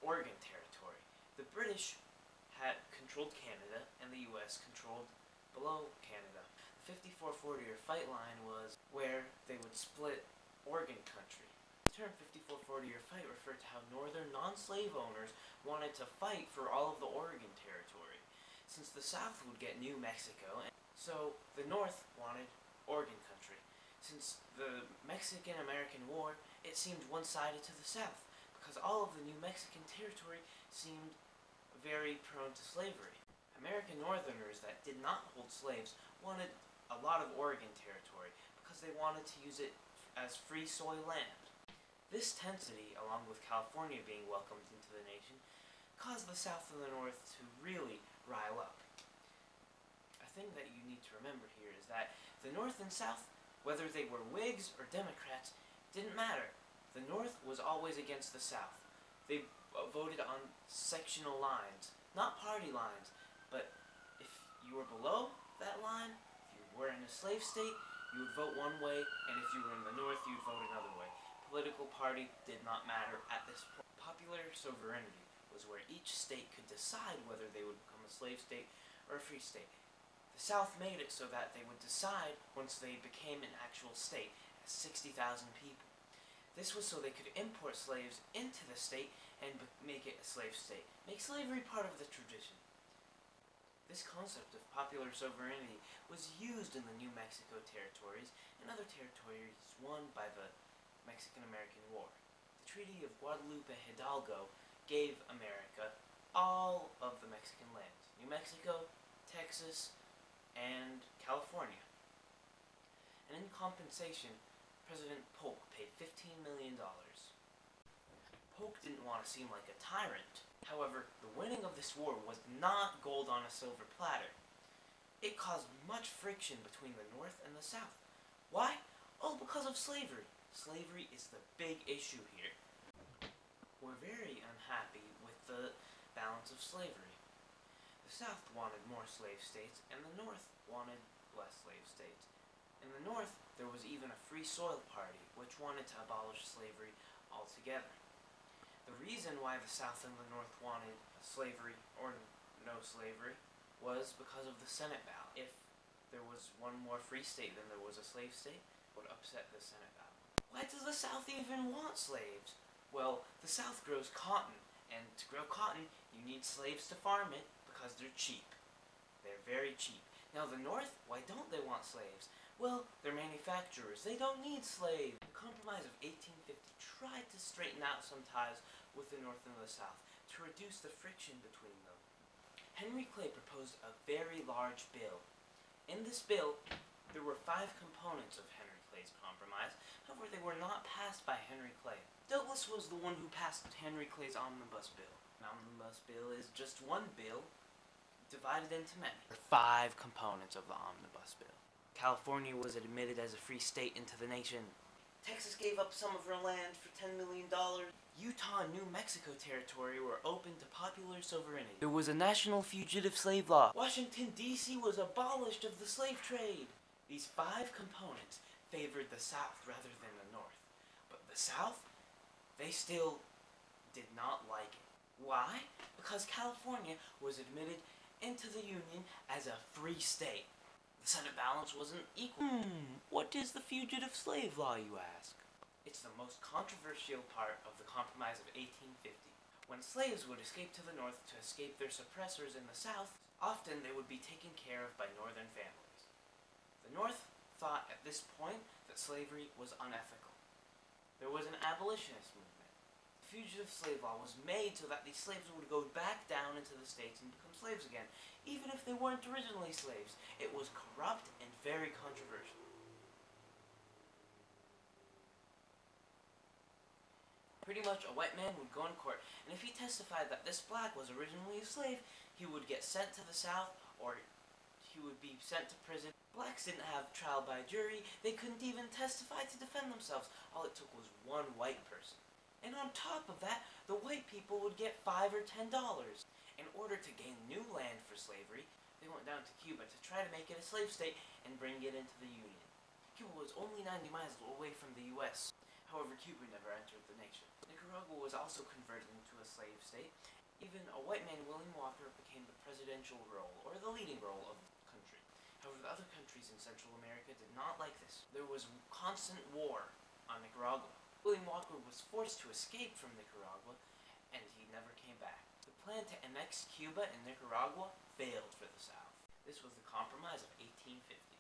Oregon Territory. The British had controlled Canada, and the U.S. controlled below Canada. The 5440 or fight line was where they would split Oregon country. The term 5440 or fight referred to how northern non-slave owners wanted to fight for all of the Oregon Territory, since the South would get New Mexico, and so the North wanted Oregon country. Since the Mexican-American War, it seemed one-sided to the South, because all of the New Mexican territory seemed very prone to slavery. American Northerners that did not hold slaves wanted a lot of Oregon territory because they wanted to use it as free soil land. This tensity, along with California being welcomed into the nation, caused the South and the North to really rile up. A thing that you need to remember here is that the North and South, whether they were Whigs or Democrats, didn't matter. The North was always against the South. They voted on sectional lines, not party lines, but if you were below that line, if you were in a slave state, you would vote one way, and if you were in the North, you would vote another way. Political party did not matter at this point. Popular sovereignty was where each state could decide whether they would become a slave state or a free state. The South made it so that they would decide once they became an actual state, as 60,000 people. This was so they could import slaves into the state and make it a slave state. Make slavery part of the tradition. This concept of popular sovereignty was used in the New Mexico territories and other territories won by the Mexican-American War. The Treaty of Guadalupe Hidalgo gave America all of the Mexican lands. New Mexico, Texas, and California. And in compensation, President Polk paid $15 million. Polk didn't want to seem like a tyrant. However, the winning of this war was not gold on a silver platter. It caused much friction between the North and the South. Why? Oh, because of slavery. Slavery is the big issue here. We're very unhappy with the balance of slavery. The South wanted more slave states, and the North wanted less slave states. In the North, there was even a Free Soil Party, which wanted to abolish slavery altogether. The reason why the South and the North wanted slavery, or no slavery, was because of the Senate ballot. If there was one more free state than there was a slave state, it would upset the Senate ballot. Why does the South even want slaves? Well, the South grows cotton, and to grow cotton, you need slaves to farm it because they're cheap. They're very cheap. Now the North, why don't they want slaves? Well, they're manufacturers. They don't need slaves. The Compromise of 1850 tried to straighten out some ties with the North and the South to reduce the friction between them. Henry Clay proposed a very large bill. In this bill, there were 5 components of Henry Clay's compromise. However, they were not passed by Henry Clay. Douglas was the one who passed Henry Clay's omnibus bill. An omnibus bill is just one bill divided into many. There are 5 components of the omnibus bill. California was admitted as a free state into the nation. Texas gave up some of her land for $10 million. Utah and New Mexico territory were open to popular sovereignty. There was a national fugitive slave law. Washington, D.C. was abolished of the slave trade. These 5 components favored the South rather than the North. But the South, they still did not like it. Why? Because California was admitted into the Union as a free state. The Senate balance wasn't equal. What is the fugitive slave law, you ask? It's the most controversial part of the Compromise of 1850. When slaves would escape to the North to escape their suppressors in the South, often they would be taken care of by Northern families. The North thought at this point that slavery was unethical. There was an abolitionist movement. The fugitive slave law was made so that these slaves would go back down into the states and become slaves again, even if they weren't originally slaves. It was corrupt and very controversial. Pretty much a white man would go in court, and if he testified that this black was originally a slave, he would get sent to the South, or he would be sent to prison. Blacks didn't have trial by jury. They couldn't even testify to defend themselves. All it took was one white person. And on top of that, the white people would get $5 or $10. In order to gain new land for slavery, they went down to Cuba to try to make it a slave state and bring it into the Union. Cuba was only 90 miles away from the U.S. However, Cuba never entered the nation. Nicaragua was also converted into a slave state. Even a white man, William Walker, became the presidential role, or the leading role of the country. However, the other countries in Central America did not like this. There was constant war on Nicaragua. William Walker was forced to escape from Nicaragua, and he never came back. The plan to annex Cuba and Nicaragua failed for the South. This was the Compromise of 1850.